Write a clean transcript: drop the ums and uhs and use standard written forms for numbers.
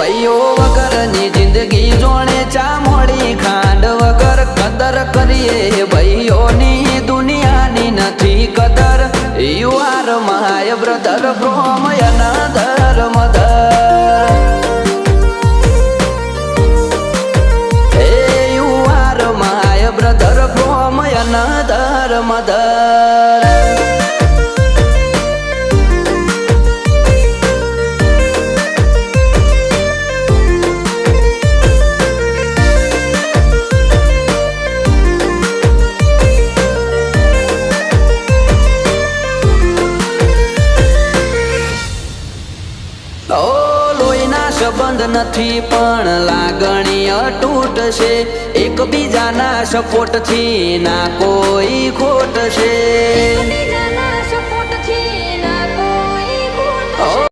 ભાઈઓ વગરની જિંદગી જોણે ચા મોડી ખાંડ વગર કદર કરીએ ભાઈઓની દુનિયાની નથી કદર. You are my brother from another mother. You are my brother from another mother. સંબંધ નથી પણ લાગણી અતૂટ છે. એકબીજાના સપોર્ટ થી ના કોઈ ખોટ છે.